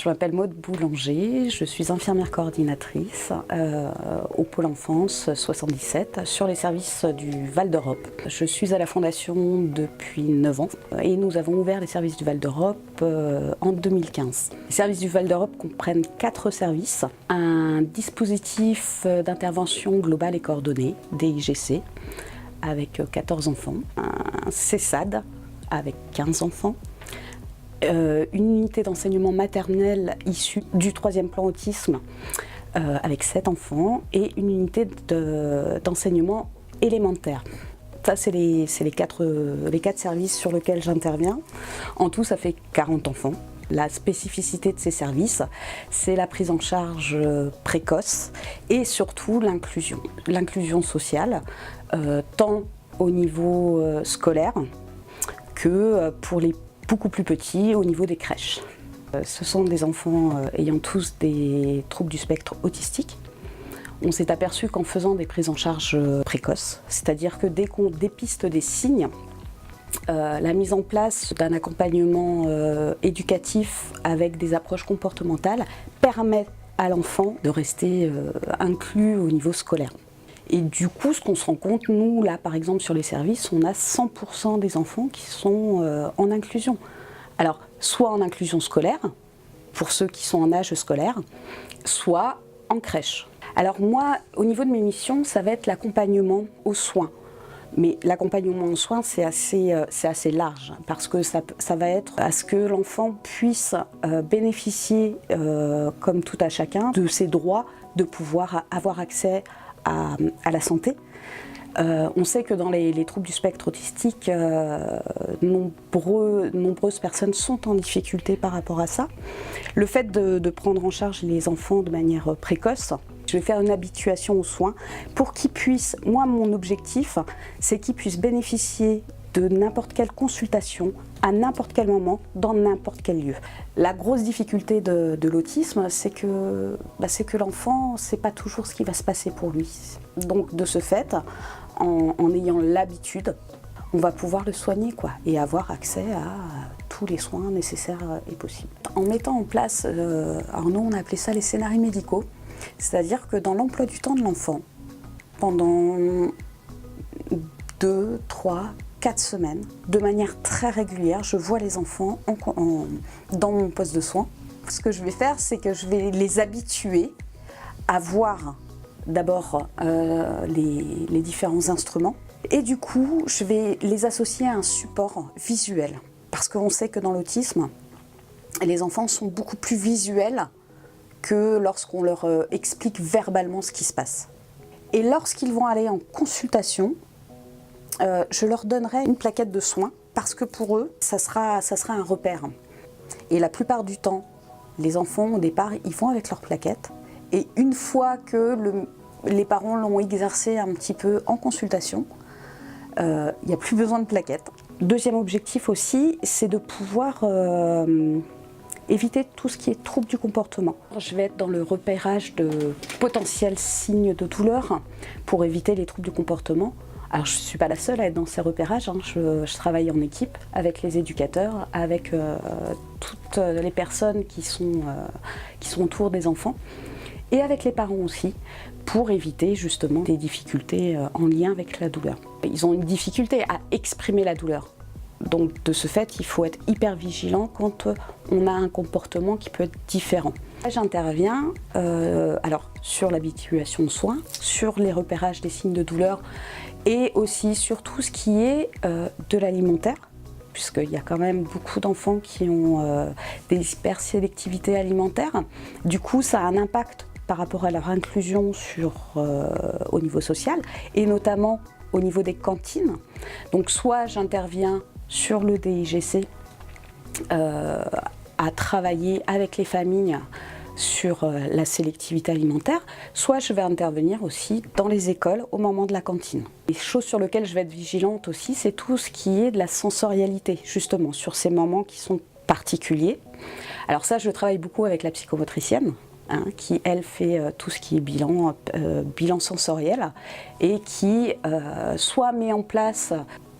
je m'appelle Maude Boulanger, je suis infirmière coordinatrice au Pôle Enfance 77 sur les services du Val d'Europe. Je suis à la Fondation depuis 9 ans et nous avons ouvert les services du Val d'Europe en 2015. Les services du Val d'Europe comprennent 4 services, un dispositif d'intervention globale et coordonnée, DIGC, avec 14 enfants, un CESAD avec 15 enfants, une unité d'enseignement maternel issue du 3e plan autisme avec 7 enfants et une unité d'enseignement élémentaire. Ça, c'est les quatre services sur lesquels j'interviens. En tout, ça fait 40 enfants. La spécificité de ces services, c'est la prise en charge précoce et surtout l'inclusion. L'inclusion sociale, tant au niveau scolaire que pour les beaucoup plus petits au niveau des crèches. Ce sont des enfants ayant tous des troubles du spectre autistique. On s'est aperçu qu'en faisant des prises en charge précoces, c'est-à-dire que dès qu'on dépiste des signes, la mise en place d'un accompagnement éducatif avec des approches comportementales permet à l'enfant de rester inclus au niveau scolaire. Et du coup, ce qu'on se rend compte, nous, là, par exemple, sur les services, on a 100% des enfants qui sont en inclusion. Alors, soit en inclusion scolaire, pour ceux qui sont en âge scolaire, soit en crèche. Alors moi, au niveau de mes missions, ça va être l'accompagnement aux soins. Mais l'accompagnement aux soins, c'est assez large, parce que ça va être à ce que l'enfant puisse bénéficier, comme tout à chacun, de ses droits de pouvoir avoir accès à la santé. On sait que dans les troubles du spectre autistique, nombreuses personnes sont en difficulté par rapport à ça. Le fait de prendre en charge les enfants de manière précoce, je vais faire une habituation aux soins pour qu'ils puissent, moi mon objectif, c'est qu'ils puissent bénéficier de n'importe quelle consultation, à n'importe quel moment, dans n'importe quel lieu. La grosse difficulté de l'autisme, c'est que l'enfant ne sait pas toujours ce qui va se passer pour lui. Donc de ce fait, en ayant l'habitude, on va pouvoir le soigner et avoir accès à tous les soins nécessaires et possibles. En mettant en place, alors nous on a appelé ça les scénarios médicaux, c'est-à-dire que dans l'emploi du temps de l'enfant, pendant 2, 3, 4 semaines, de manière très régulière, je vois les enfants dans mon poste de soins. Ce que je vais faire, c'est que je vais les habituer à voir d'abord les différents instruments et du coup, je vais les associer à un support visuel. Parce qu'on sait que dans l'autisme, les enfants sont beaucoup plus visuels que lorsqu'on leur explique verbalement ce qui se passe. Et lorsqu'ils vont aller en consultation, je leur donnerai une plaquette de soins parce que pour eux, ça sera un repère. Et la plupart du temps, les enfants, au départ, ils vont avec leur plaquette. Et une fois que les parents l'ont exercé un petit peu en consultation, il n'y a plus besoin de plaquette. Deuxième objectif aussi, c'est de pouvoir éviter tout ce qui est trouble du comportement. Je vais être dans le repérage de potentiels signes de douleur pour éviter les troubles du comportement. Alors je ne suis pas la seule à être dans ces repérages, je travaille en équipe avec les éducateurs, avec toutes les personnes qui sont autour des enfants et avec les parents aussi, pour éviter justement des difficultés en lien avec la douleur. Ils ont une difficulté à exprimer la douleur. Donc de ce fait, il faut être hyper vigilant quand on a un comportement qui peut être différent. J'interviens alors sur l'habituation aux soins, sur les repérages des signes de douleur et aussi sur tout ce qui est de l'alimentaire, puisqu'il y a quand même beaucoup d'enfants qui ont des hypersélectivités alimentaires. Du coup, ça a un impact par rapport à leur inclusion au niveau social et notamment au niveau des cantines. Donc soit j'interviens sur le DIGC à travailler avec les familles sur la sélectivité alimentaire, soit je vais intervenir aussi dans les écoles au moment de la cantine. Les choses sur lesquelles je vais être vigilante aussi, c'est tout ce qui est de la sensorialité, justement, sur ces moments qui sont particuliers. Alors ça, je travaille beaucoup avec la psychomotricienne, qui, elle, fait tout ce qui est bilan sensoriel et qui soit met en place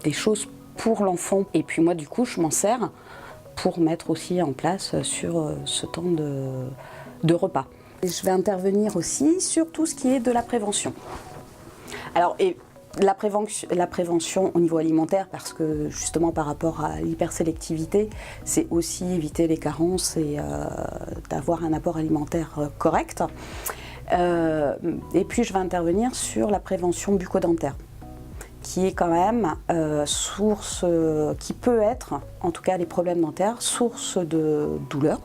des choses pour l'enfant. Et puis moi, du coup, je m'en sers pour mettre aussi en place sur ce temps de repas. Et je vais intervenir aussi sur tout ce qui est de la prévention. Alors, et la prévention au niveau alimentaire, parce que justement par rapport à l'hypersélectivité, c'est aussi éviter les carences et d'avoir un apport alimentaire correct. Et puis je vais intervenir sur la prévention bucco-dentaire, qui est quand même source, qui peut être, en tout cas les problèmes dentaires, source de douleurs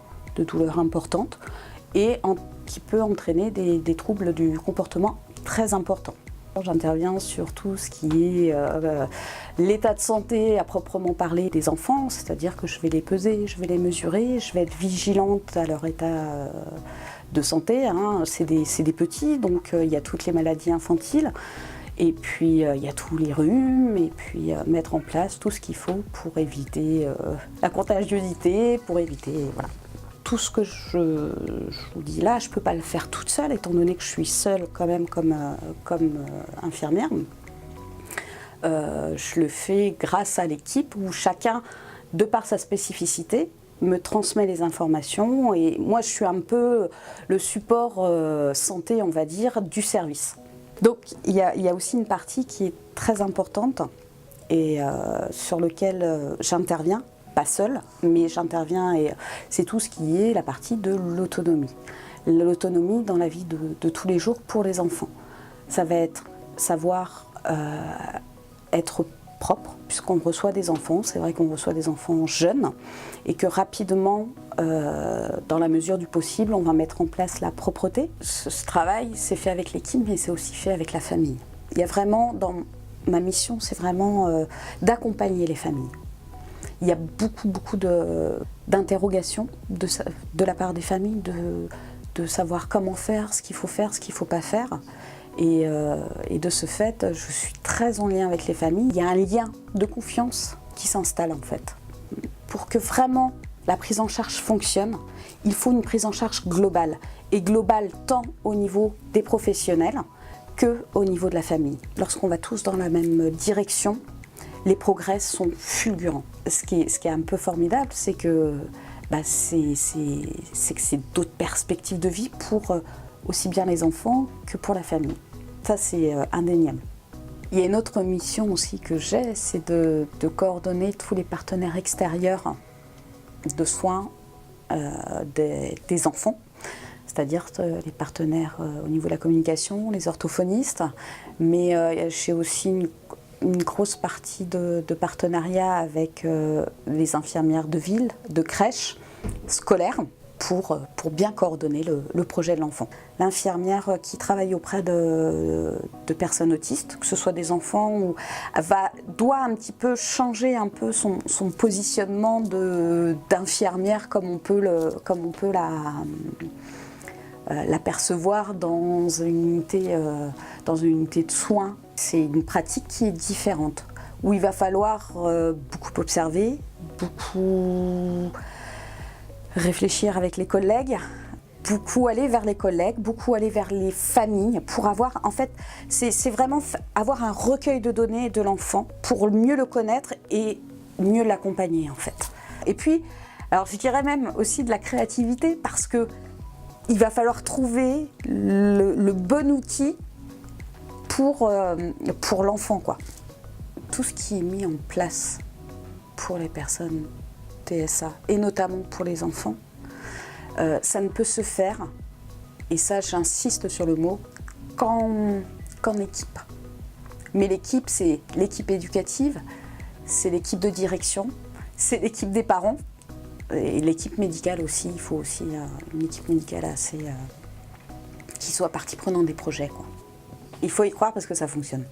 importantes et qui peut entraîner des troubles du comportement très importants. J'interviens sur tout ce qui est l'état de santé à proprement parler des enfants, c'est-à-dire que je vais les peser, je vais les mesurer, je vais être vigilante à leur état de santé. Hein. C'est des petits, donc il y a toutes les maladies infantiles, et puis il y a tous les rhumes, et puis mettre en place tout ce qu'il faut pour éviter la contagiosité, pour éviter... Voilà. Tout ce que je vous dis là, je ne peux pas le faire toute seule, étant donné que je suis seule quand même comme infirmière. Je le fais grâce à l'équipe où chacun, de par sa spécificité, me transmet les informations. Et moi, je suis un peu le support santé, on va dire, du service. Donc, il y a aussi une partie qui est très importante et sur laquelle j'interviens. Pas seule, mais j'interviens et c'est tout ce qui est la partie de l'autonomie. L'autonomie dans la vie de tous les jours pour les enfants. Ça va être savoir être propre, puisqu'on reçoit des enfants, c'est vrai qu'on reçoit des enfants jeunes, et que rapidement, dans la mesure du possible, on va mettre en place la propreté. Ce travail, c'est fait avec l'équipe, mais c'est aussi fait avec la famille. Il y a vraiment, dans ma mission, c'est vraiment d'accompagner les familles. Il y a beaucoup d'interrogations de la part des familles, de savoir comment faire, ce qu'il faut faire, ce qu'il ne faut pas faire. Et de ce fait, je suis très en lien avec les familles. Il y a un lien de confiance qui s'installe en fait. Pour que vraiment la prise en charge fonctionne, il faut une prise en charge globale. Et globale tant au niveau des professionnels qu'au niveau de la famille. Lorsqu'on va tous dans la même direction, les progrès sont fulgurants. Ce qui est un peu formidable, c'est que c'est d'autres perspectives de vie pour aussi bien les enfants que pour la famille. Ça, c'est indéniable. Il y a une autre mission aussi que j'ai, c'est de coordonner tous les partenaires extérieurs de soins des enfants, c'est-à-dire les partenaires au niveau de la communication, les orthophonistes, mais j'ai aussi une grosse partie de partenariat avec les infirmières de ville, de crèche, scolaires, pour bien coordonner le projet de l'enfant. L'infirmière qui travaille auprès de personnes autistes, que ce soit des enfants, doit un petit peu changer un peu son positionnement d'infirmière comme on peut l'apercevoir dans une unité de soins. C'est une pratique qui est différente, où il va falloir beaucoup observer, beaucoup réfléchir avec les collègues, beaucoup aller vers les collègues, beaucoup aller vers les familles, pour avoir, en fait, c'est vraiment avoir un recueil de données de l'enfant pour mieux le connaître et mieux l'accompagner en fait. Et puis, alors je dirais même aussi de la créativité, parce que il va falloir trouver le bon outil pour l'enfant, quoi. Tout ce qui est mis en place pour les personnes TSA, et notamment pour les enfants, ça ne peut se faire, et ça j'insiste sur le mot, qu'en équipe. Mais l'équipe, c'est l'équipe éducative, c'est l'équipe de direction, c'est l'équipe des parents, et l'équipe médicale aussi. Il faut aussi une équipe médicale assez qui soit partie prenante des projets, quoi. Il faut y croire parce que ça fonctionne.